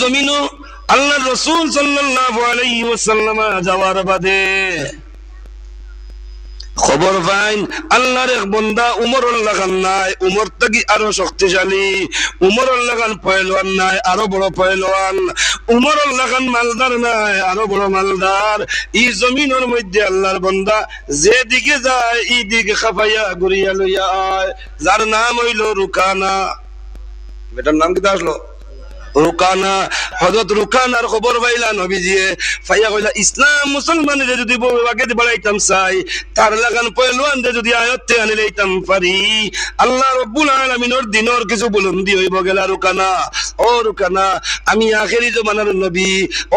জমিনও আল্লাহ রাসূল সাল্লাল্লাহু আলাইহি ওয়াসাল্লাম যাওয়ার বাদে খবর পাইন আল্লাহর এক বান্দা উমরুল লাগান নাই, উমর থেকে আরো শক্তিশালী, উমরুল লাগান পয়লওয়ান নাই, আরো বড় পয়লওয়ান, উমরুল লাগান মালদার নাই, আরো বড় মালদার। এই জমিনের মধ্যে আল্লাহর বান্দা যে দিকে যায় এই দিকে খাপাইয়া ঘুরিয়া লইয়া আয়, যার নাম হইল রুকানা। বেটার নাম কি আসলো? রুকানা। হযরত রুকানার খবর পাইলা নবীজিয়ে, ফাইয়া কইলা ইসলাম মুসলমানের যদি আগে বাড়াইতাম চাই, তার লাগান পয়লওয়ান যদি আয়ত্তে আনি লইতাম পারি, আল্লাহ রাব্বুল আলামিনের দিনের কিছু বুলন্দি হইব গেলা। রুকানা, ও রুকানা, আমি আখেরি জমানার নবী।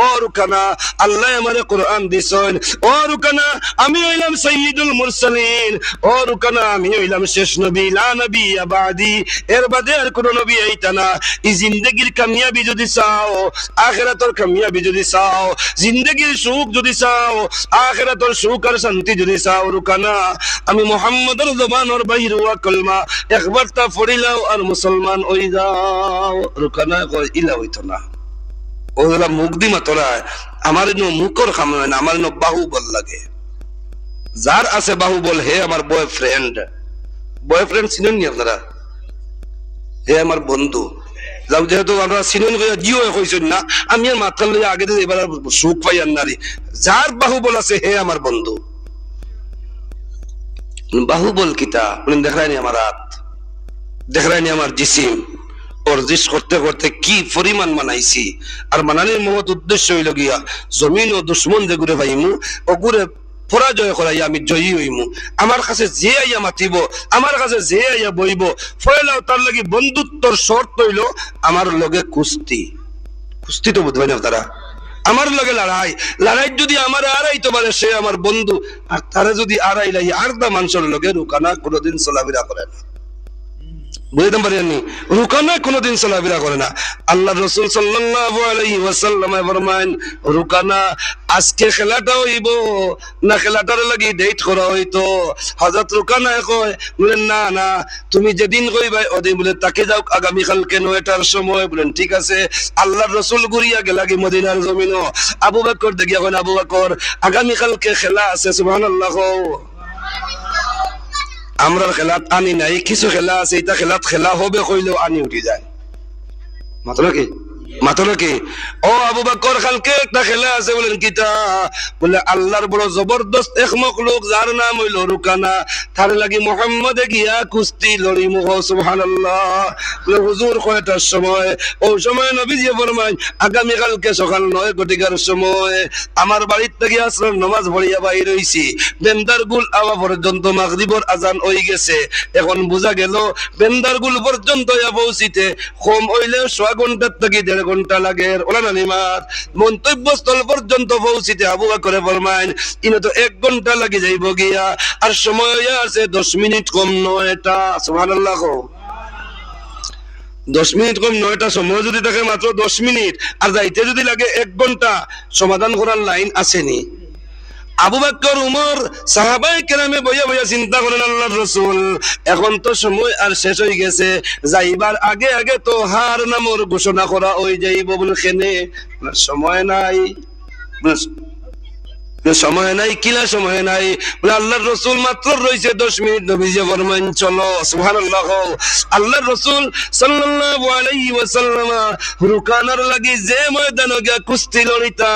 ও রুকানা, আল্লাহ আমারে কোরআন দিছেন। ও রুকানা, আমি হইলাম সাইয়্যিদুল মুরসালিন। ও রুকানা, আমি হইলাম শেষ নবী, লা নবী বাদি, এর বাদে আর কোন নবী আইতা না। এই জিন্দেগীর কামিয়াবি যদি চাও, আখিরাতের কামিয়াবি যদি চাও, জিন্দেগীর সুখ যদি চাও, আখিরাতের সুখ আর শান্তি যদি চাও, রুকানা, আমি মুহাম্মদের জবানের বাইরে ওয়া কলমা একবার তা পড়িলাও আর মুসলমান হই যাও। রুকানা কয় ইলা হইতো না, ওরা মুখ দি মাতরায়, আমার মুখর কাম হয় না, আমার বাহুবল লাগে। যার আছে বাহুবল হে আমার বয়ফ্রেন্ড। বয়ফ্রেন্ড চিনেন নি আপনারা? হে আমার বন্ধু। যাও, যেহেতু আমরা চিনেন জিও কইছেন না, আমি আর মাথার লইয়া আগে এবার সুখ পাই আর নারী। যার বাহুবল আছে হে আমার বন্ধু। বাহুবল কিতা দেখায়নি আমার হাত, দেখায়নি আমার জিসিম, অর্জিস করতে করতে কি পরিমাণ মানাইছি। আর মানানির মহৎ উদ্দেশ্য হইল গিয়া জমিন ও দুশ্মন যে ঘুরে পাইমু ও ঘুরে পরাজয় করাইয়া আমি জয়ী হইমু। আমার কাছে যে আইয়া মাতিব, আমার কাছে যে আইয়া বইব, ফয়লাও তার লাগি বন্ধুত্বর শর্ত হইল আমার লগে কুস্তি। কুস্তি তো বুঝবেন তারা, আমার লগে লড়াই। লড়াই যদি আমার আড়াইতে পারে সে আমার বন্ধু, আর তারা যদি আড়াই লাই আর দা মানুষের লগে রুকানা কোনোদিন চলাফেরা করে না। বুঝতে পারেননি? রুকানা কোনোদিন চলাফেরা করে না। আল্লাহ রাসূল সাল্লাল্লাহু আলাইহি ওয়াসাল্লাম ফরমায়েন, রুকানা আজকে খেলাটা হইব না খেলাটার লাগি ডেট করা হইতো? হযরত রুকানা কয়, বলেন না না, তুমি যেদিন কইবাই ওদিন বলে তাকে যাও আগামী কালকে 9টার সময়। বলেন ঠিক আছে। আল্লাহর রাসূল ঘুরিয়া গেল কি মদিনার জমিনও। আবু বকর দেখিয়া কয়, আবু বকর আগামী কালকে খেলা আছে। সুবহানাল্লাহ। আমরা খেলাত আনি নাই, কিছু খেলা আছে এটা খেলাত খেলা হবে কইলেও আনি উঠি যায়। মাত্র কি মাত্র কি ও আবু বকর কালকে একটা খেলা আছে। বলেন কিতা? বলে আল্লাহর বড় জবরদস্ত এক মখলুক যার নাম হইল রুকানা, তার লাগি মুহাম্মদে গিয়া কুস্তি লড়িম। সুবহানাল্লাহ। বলে হুজুর কয়টার সময়? ও সময় নবীজি ফরমায় আগামী কালকে সকাল 9 ঘটিকার সময়। আমার বাড়ির থেকে আসর নামাজ পড়িয়া বাইর হইছি, বেন্দার গুল আওয়া পর্যন্ত মাগরিবের আজান হয়ে গেছে। এখন বোঝা গেল বেন্দার গুল পর্যন্ত পৌঁছিতে কম হইলেও 6 ঘন্টার থেকে 1.5 ঘন্টা লাগে। ওলা নানিমাত মন্তব্যস্থল পর্যন্ত পৌঁছিতে আবু বকর ফরমায় ইনো তো 1 ঘন্টা লাগে যাইব গিয়া, আর সময় আছে 10 মিনিট কম 9টা। সুবহানাল্লাহ। 10 মিনিট কম 9টা সময় যদি থাকে মাত্র 10 মিনিট, আর যাইতে যদি লাগে 1 ঘন্টা, সমাধান করার লাইন আসেনি? আবু বকর, উমর, সাহাবায়ে কেরামে বইয়া বইয়া চিন্তা করেন, আল্লাহর রাসূল এখন তো সময় আর শেষ হয়ে গেছে, যাইবার আগে আগে তো হার নামর ঘোষণা করা হয়ে যাইব। বলে কেনে? সময় নাই। সময় নাই, কিলা সময় নাই? বলে আল্লাহর রাসূল মাত্র রইছে 10 মিনিট। নবীজি ফরমান চলো। সুবহানাল্লাহ। আল্লাহর রাসূল সাল্লাল্লাহু আলাইহি ওয়াসাল্লাম রুকানার লাগি যে ময়দানে গিয়া কুস্তি লড়িতা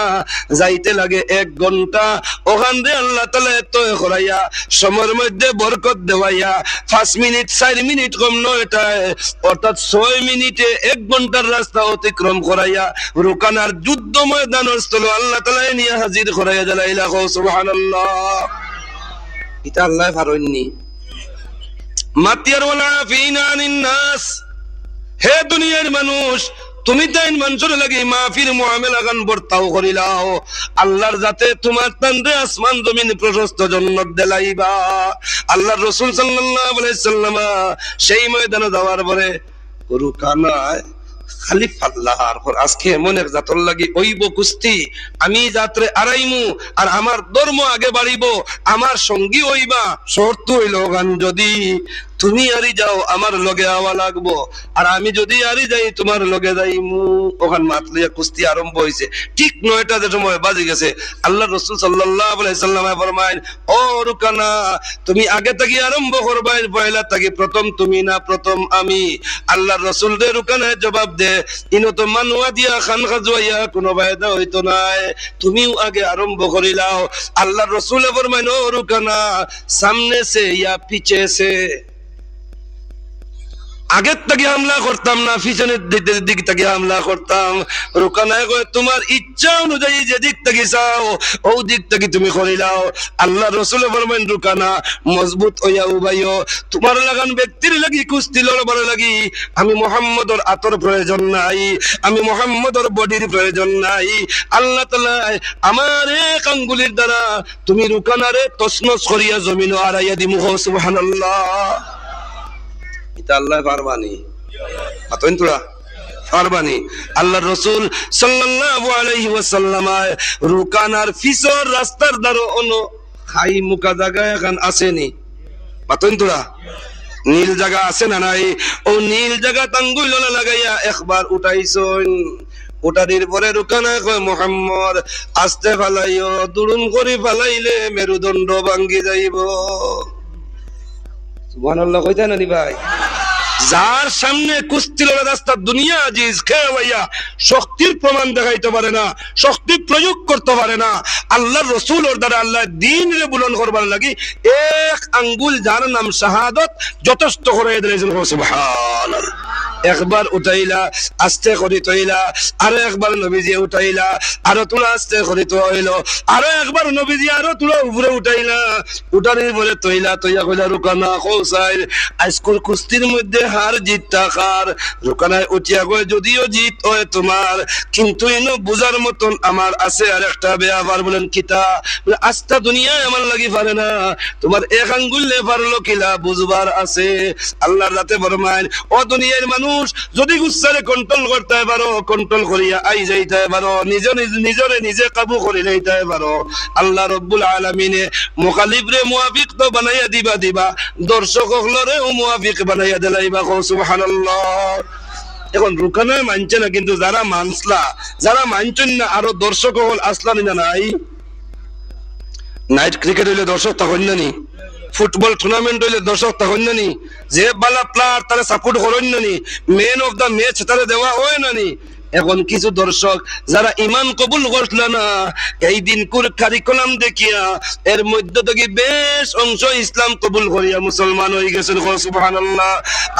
যাইতে লাগে 1 ঘন্টা, ওখান দিয়ে আল্লাহ তাআলা এত করাইয়া সময়ের মধ্যে বরকত দেওয়াইয়া 5 মিনিট 4 মিনিট কম 9টায়, অর্থাৎ 6 মিনিটে 1 ঘন্টার রাস্তা অতিক্রম করাইয়া রুকানার যুদ্ধ ময়দানের স্থলে আল্লাহ তাআলা নিয়ে হাজির করাইয়া দিলেন। সুবহানাল্লাহ। এটা আল্লাহ পারেননি। মাতিয়ার ওয়ালা ফিনা আনিন নাস। হে দুনিয়ার মানুষ, তুমি তাইন মানুষের লাগি মাফির মুআমালা গান বর্তাও করিলাও, আল্লাহর যাতে তোমার তান্ডে আসমান জমিন প্রশস্ত জান্নাত দেলাইবা। আল্লাহর রাসূল সাল্লাল্লাহু আলাইহি সাল্লাম সেই ময়দানে যাওয়ার পরে রুকানায় খালি ফাল্লাহার পর আজকে এমন এক জাতর লাগি ওইব কুস্তি, আমি যাত্রে আড়াইমু আর আমার ধর্ম আগে বাড়িব, আমার সঙ্গী হইবা। শর্ত হইল গান যদি তুমি আরি যাও আমার লগে আওয়া লাগবো, আর আমি যদি আরি যাই তোমার লগে যাইমু। ওখান মাত লইয়া কুস্তি আরম্ভ হয়েছে। ঠিক 9টার সময় বাজে গেছে। আল্লাহ রাসূল সাল্লাল্লাহু আলাইহি সাল্লামে ফরমায়, ও রুকানা, তুমি আগে থেকে আরম্ভ করবাই, পয়লা থেকে প্রথম তুমি না প্রথম আমি? আল্লাহ রাসূল রে রুকানায় জবাব দে, ইনো তো মানুয়া দিয়া খান খাজুয়া কোনো ফায়দা হইতো না, তুমিও আগে আরম্ভ করিলাও। আল্লাহ রাসূল ফরমায়, ও রুকানা, সামনে সে ইয়া পিছে সে? আগের থেকে হামলা করতাম না পিছনের দিক থেকে হামলা করতাম? রুকানায় কয়, তোমার ইচ্ছা অনুযায়ী যে দিক থেকে চাও ও দিক থেকে তুমি করিলাও। আল্লাহ রাসূল ফরমায়, রুকানা, মজবুত হইয়া উবাইও, তোমার লাগান ব্যক্তির লাগি কুস্তি লড়বার লাগি আমি মুহাম্মদর আতর প্রয়োজন নাই, আমি মুহাম্মদর বডির প্রয়োজন নাই। আল্লাহ তাআলা আমার এক আঙ্গুলির দ্বারা তুমি রুকানারে তছনছ করিয়া জমিন আড়াইয়া দিমু। সুবহানাল্লাহ। এটা আল্লাহ পারবানি, আতন তোরা পারবানি। আল্লাহ রাসূল সাল্লাল্লাহু আলাইহি ওয়াসাল্লাম রুকানার ফিসর রাস্তার দ্বারা অন্য খাই মুকা জায়গা এখন আসেনি, আতন তোরা নীল জায়গা আছে না নাই? ও নীল জায়গা তাঙ্গুল লাগাইয়া একবার উঠাইছন। উঠানির পরে রুকানা কয়, মুহাম্মদ আস্তে ফালাইও, দুরুম করে ফালাইলে মেরুদণ্ড ভাঙ্গি যাইব। সুবহানাল্লাহ কইতা না নি ভাই? যার সামনে কুস্তি লড়া রাস্তা দুনিয়া আজিজ খেয়ে শক্তির প্রমাণ দেখাইতে পারে না, শক্তি প্রয়োগ করতে পারে না, আল্লাহর রাসূলের দ্বারা আল্লাহ দ্বীন রে বুলন্দ করবার লাগি এক আঙ্গুল যার নাম শাহাদাত যথেষ্ট করে দিয়েছেন। সুবহানাল্লাহ। একবার উঠাইলা, আস্তে করে তৈলা, আরো একবার নবীজি উঠাইলা, আরো তুলা আস্তে করে তো হইলো, আরো একবার নবীজি আরো তুলা উপরে উঠাইলা, উঠানির পরে তৈলা, তৈয়া কইলা, রুকানা কৌসাই আজকুর কুস্তির মধ্যে হার জিত টাকার। রুকানায় উঠিয়া কয়, যদিও জিত হয় তোমার, কিন্তু এনো বুঝার মতন আমার আছে আর একটা ব্যাপার। বলেন কিতা? বলে আস্তা দুনিয়ায় আমার লাগি পারে না, তোমার এক আঙ্গুলে পারলো কিলা বুঝবার আছে। আল্লাহর রাতে ফরমায়, ও দুনিয়ার মানুষ, যদি গুচ্ছারে কন্ট্রোল করতে পারো, কন্ট্রোল করিয়া আই যাইতে পারো, নিজরে নিজে কাবু করে যাইতে পারো, আল্লাহ রব্বুল আলামিনে মুখালিফরে মুওয়াফিক তো বানাইয়া দিবা, দর্শক হলরে মুওয়াফিক বানাইয়া দিলাইবা। সুবহানাল্লাহ। এখন রুকানায় মানছে না, কিন্তু যারা মানসলা, যারা মানছেন না, আরো দর্শক হল আসলানি না নাই? নাইট ক্রিকেট হইলে দর্শক তখন না নি? ফুটবল টুর্নামেন্ট হইলে দর্শক তখন না নি? যে বালা প্লেয়ার তারা সাপোর্ট করেন না নি? ম্যান অফ দা ম্যাচ তারা দেওয়া হয় না নি? এখন কিছু দর্শক যারা ইমান কবুল করল না, এই দিন কারিকুলাম দেখিয়া এর মধ্য থেকে বেশ অংশ ইসলাম কবুল করিয়া মুসলমান হয়ে গেছেন। সুবহানাল্লাহ।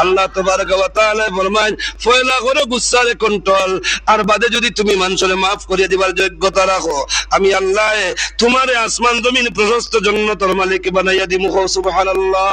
আল্লাহ তাবারাকা ওয়া তাআলা ফরমায়, ফয়লা করো গুচ্ছারে কন্ট্রোল, আর বাদে যদি তুমি মানুষরে মাফ করিয়া দিবার যোগ্যতা রাখো, আমি আল্লাহ তোমারে আসমান জমিন প্রশস্ত জান্নাতের মালিক বানাইয়া দিমু। সুবহানাল্লাহ।